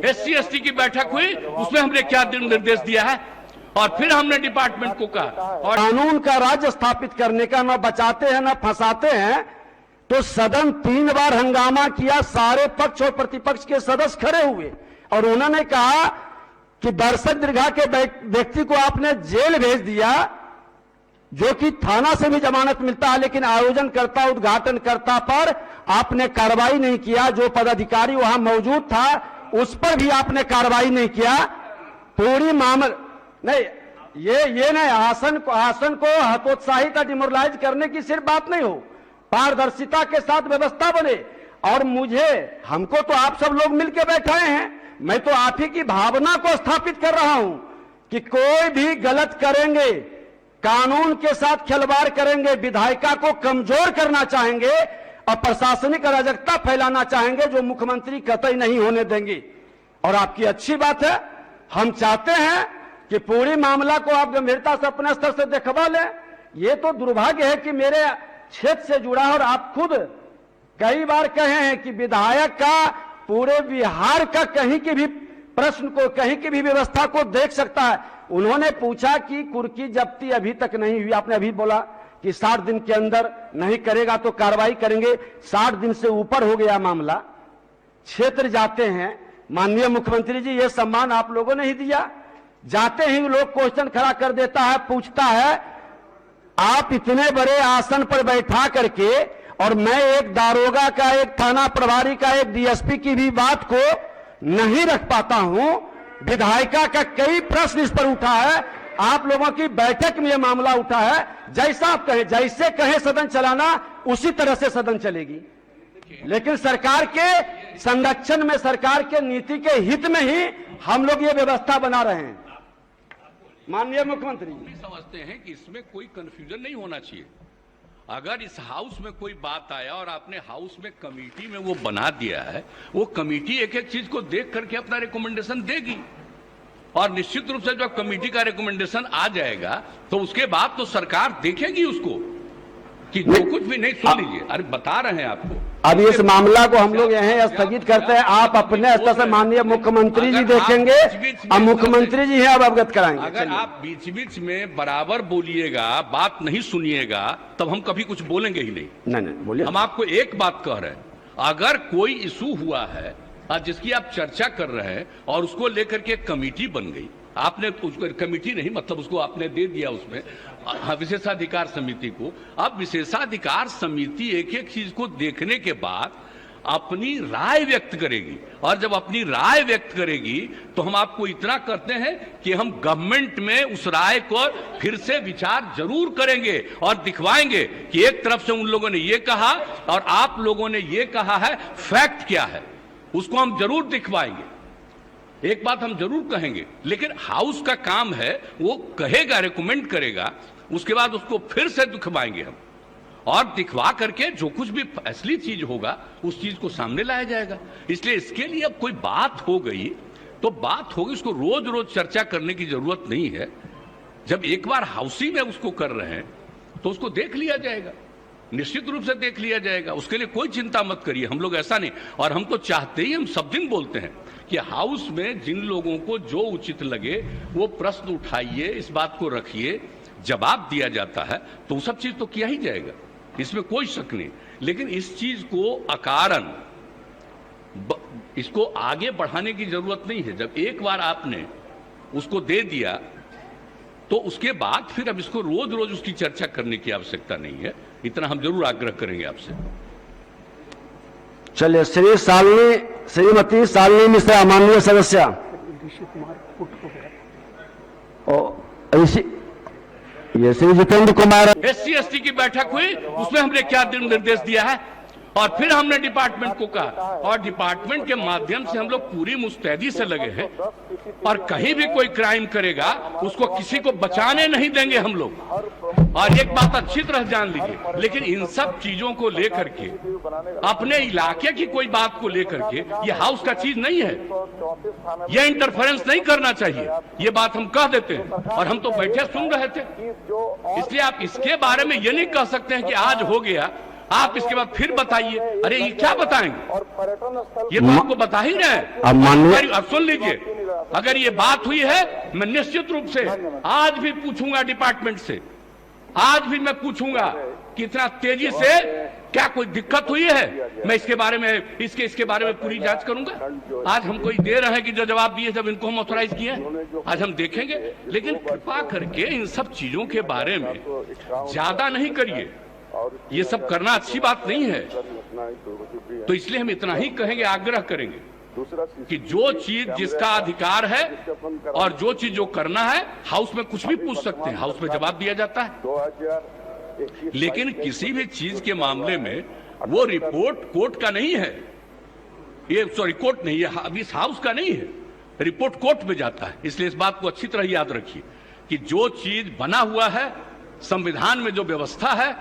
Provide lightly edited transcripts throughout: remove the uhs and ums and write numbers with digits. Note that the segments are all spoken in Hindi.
SC/ST की बैठक हुई, उसमें हमने क्या निर्देश दिया है और फिर हमने डिपार्टमेंट को कहा। और कानून का राज्य स्थापित करने का न बचाते हैं न फंसाते हैं। तो सदन 3 बार हंगामा किया, सारे पक्ष और प्रतिपक्ष के सदस्य खड़े हुए और उन्होंने कहा कि दर्शक दीर्घा के व्यक्ति को आपने जेल भेज दिया, जो कि थाना से भी जमानत मिलता है, लेकिन आयोजनकर्ता उद्घाटनकर्ता पर आपने कार्रवाई नहीं किया। जो पदाधिकारी वहां मौजूद था उस पर भी आपने कार्रवाई नहीं किया। पूरी मामला नहीं, ये नहीं, आसन को हतोत्साहित डिमोरलाइज करने की सिर्फ बात नहीं हो, पारदर्शिता के साथ व्यवस्था बने। और हमको तो आप सब लोग मिलकर बैठाए हैं, मैं तो आप ही की भावना को स्थापित कर रहा हूं कि कोई भी गलत करेंगे, कानून के साथ खिलवाड़ करेंगे, विधायिका को कमजोर करना चाहेंगे और प्रशासनिक अराजकता फैलाना चाहेंगे, जो मुख्यमंत्री कतई नहीं होने देंगे। और आपकी अच्छी बात है, हम चाहते हैं कि पूरी मामला को आप गंभीरता से अपने स्तर से देखवा लें। ये तो दुर्भाग्य है कि मेरे क्षेत्र से जुड़ा, और आप खुद कई बार कहे हैं कि विधायक का पूरे बिहार का कहीं की भी प्रश्न को, कहीं की भी व्यवस्था को देख सकता है। उन्होंने पूछा कि कुर्की जब्ती अभी तक नहीं हुई, आपने अभी बोला कि 60 दिन के अंदर नहीं करेगा तो कार्रवाई करेंगे। 60 दिन से ऊपर हो गया मामला, क्षेत्र जाते हैं, माननीय मुख्यमंत्री जी ये सम्मान आप लोगों ने ही दिया। जाते ही लोग क्वेश्चन खड़ा कर देता है, पूछता है आप इतने बड़े आसन पर बैठा करके, और मैं एक दारोगा का, एक थाना प्रभारी का, एक DSP की भी बात को नहीं रख पाता हूं। विधायिका का कई प्रश्न इस पर उठा है, आप लोगों की बैठक में यह मामला उठा है। जैसा आप कहें, जैसे कहें सदन चलाना, उसी तरह से सदन चलेगी। लेकिन सरकार के संरक्षण में, सरकार के नीति के हित में ही हम लोग ये व्यवस्था बना रहे हैं। माननीय मुख्यमंत्री समझते हैं कि इसमें कोई कंफ्यूजन नहीं होना चाहिए। अगर इस हाउस में कोई बात आया और आपने हाउस में कमेटी में वो बना दिया है, वो कमेटी एक एक चीज को देख करके अपना रिकमेंडेशन देगी और निश्चित रूप से जब कमेटी का रिकमेंडेशन आ जाएगा तो उसके बाद तो सरकार देखेगी उसको कि जो कुछ भी नहीं। सुन लीजिए, अरे बता रहे हैं आपको। अब इस मामला को हम लोग यहीं स्थगित करते हैं। आप अपने स्तर से माननीय मुख्यमंत्री जी देखेंगे, अब मुख्यमंत्री जी हैं, अब अवगत कराएंगे। अगर आप बीच बीच में बराबर बोलिएगा, बात नहीं सुनिएगा, तब हम कभी कुछ बोलेंगे ही नहीं। नहीं बोलिए। हम आपको एक बात कह रहे हैं, अगर कोई इशू हुआ है जिसकी आप चर्चा कर रहे हैं और उसको लेकर के कमेटी बन गई, आपने उसको कमेटी नहीं, मतलब उसको आपने दे दिया उसमें विशेषाधिकार समिति को। अब विशेषाधिकार समिति एक एक चीज को देखने के बाद अपनी राय व्यक्त करेगी, और जब अपनी राय व्यक्त करेगी तो हम आपको इतना करते हैं कि हम गवर्नमेंट में उस राय को फिर से विचार जरूर करेंगे और दिखवाएंगे कि एक तरफ से उन लोगों ने ये कहा और आप लोगों ने ये कहा है, फैक्ट क्या है, उसको हम जरूर दिखवाएंगे। एक बात हम जरूर कहेंगे, लेकिन हाउस का काम है, वो कहेगा, रिकमेंड करेगा, उसके बाद उसको फिर से दिखवाएंगे हम, और दिखवा करके जो कुछ भी असली चीज होगा उस चीज को सामने लाया जाएगा। इसलिए इसके लिए अब कोई बात हो गई तो बात होगी, उसको रोज रोज चर्चा करने की जरूरत नहीं है। जब एक बार हाउसी में उसको कर रहे हैं तो उसको देख लिया जाएगा, निश्चित रूप से देख लिया जाएगा, उसके लिए कोई चिंता मत करिए। हम लोग ऐसा नहीं, और हम तो चाहते ही, हम सब दिन बोलते हैं कि हाउस में जिन लोगों को जो उचित लगे वो प्रश्न उठाइए, इस बात को रखिए, जवाब दिया जाता है तो सब चीज तो किया ही जाएगा, इसमें कोई शक नहीं। लेकिन इस चीज को अकारण इसको आगे बढ़ाने की जरूरत नहीं है। जब एक बार आपने उसको दे दिया तो उसके बाद फिर अब इसको रोज रोज उसकी चर्चा करने की आवश्यकता नहीं है, इतना हम जरूर आग्रह करेंगे आपसे। चलिए, श्रीमती शालिनी मिश्रा, माननीय सदस्य। ये श्री जितेंद्र कुमार। SC/ST की बैठक हुई, उसमें हमने क्या निर्देश दिया है और फिर हमने डिपार्टमेंट को कहा, और डिपार्टमेंट के माध्यम से हम लोग पूरी मुस्तैदी से लगे हैं, और कहीं भी कोई क्राइम करेगा उसको किसी को बचाने नहीं देंगे हम लोग। और एक बात अच्छी तरह जान लीजिए, लेकिन इन सब चीजों को लेकर के, अपने इलाके की कोई बात को लेकर के, ये हाउस का चीज नहीं है, ये इंटरफेरेंस नहीं करना चाहिए, ये बात हम कह देते हैं, और हम तो बैठे सुन रहे थे। इसलिए आप इसके बारे में ये नहीं कह सकते हैं कि आज हो गया आप इसके बाद फिर बताइए। अरे ये क्या बताएंगे, और पर्यटन स्थल ये तो आपको बता ही रहे हैं। अब माननीय अब सुन लीजिए, अगर ये बात हुई है, मैं निश्चित रूप से आज भी पूछूंगा डिपार्टमेंट से, आज भी मैं पूछूंगा कि इतना तेजी से क्या कोई दिक्कत हुई है। मैं इसके बारे में इसके बारे में पूरी जांच करूंगा। आज हमको ये दे रहे हैं कि जो जवाब दिए जब इनको हम ऑथराइज किए हैं, आज हम देखेंगे। लेकिन कृपा करके इन सब चीजों के बारे में ज्यादा नहीं करिए, ये सब करना अच्छी बात नहीं है। तो इसलिए हम इतना ही कहेंगे, आग्रह करेंगे कि जो चीज जिसका अधिकार है और जो चीज जो करना है, हाउस में कुछ भी पूछ सकते हैं, हाउस में जवाब दिया जाता है। 2021 लेकिन किसी भी चीज के मामले में वो रिपोर्ट कोर्ट का नहीं है, ये सॉरी कोर्ट नहीं है, अभी इस हाउस का नहीं है, रिपोर्ट कोर्ट में जाता है। इसलिए इस बात को अच्छी तरह याद रखिए कि जो चीज बना हुआ है, संविधान में जो व्यवस्था है,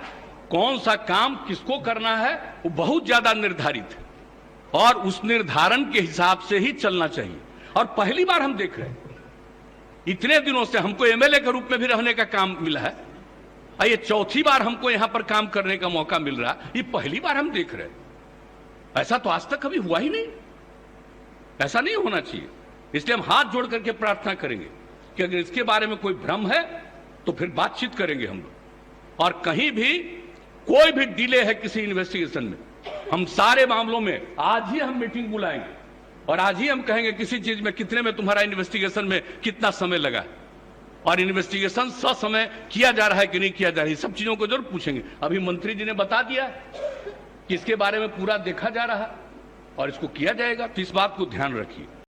कौन सा काम किसको करना है, वो बहुत ज्यादा निर्धारित है और उस निर्धारण के हिसाब से ही चलना चाहिए। और पहली बार हम देख रहे हैं, इतने दिनों से हमको एमएलए के रूप में भी रहने का काम मिला है, और ये चौथी बार हमको यहां पर काम करने का मौका मिल रहा है। ये पहली बार हम देख रहे हैं, ऐसा तो आज तक कभी हुआ ही नहीं, ऐसा नहीं होना चाहिए। इसलिए हम हाथ जोड़ करके प्रार्थना करेंगे कि अगर इसके बारे में कोई भ्रम है तो फिर बातचीत करेंगे हम लोग। और कहीं भी कोई भी डिले है किसी इन्वेस्टिगेशन में, हम सारे मामलों में आज ही हम मीटिंग बुलाएंगे और आज ही हम कहेंगे किसी चीज में कितने में तुम्हारा इन्वेस्टिगेशन में कितना समय लगा और इन्वेस्टिगेशन ससमय किया जा रहा है कि नहीं किया जा रहा है, सब चीजों को जरूर पूछेंगे। अभी मंत्री जी ने बता दिया कि इसके बारे में पूरा देखा जा रहा है और इसको किया जाएगा, तो इस बात को ध्यान रखिए।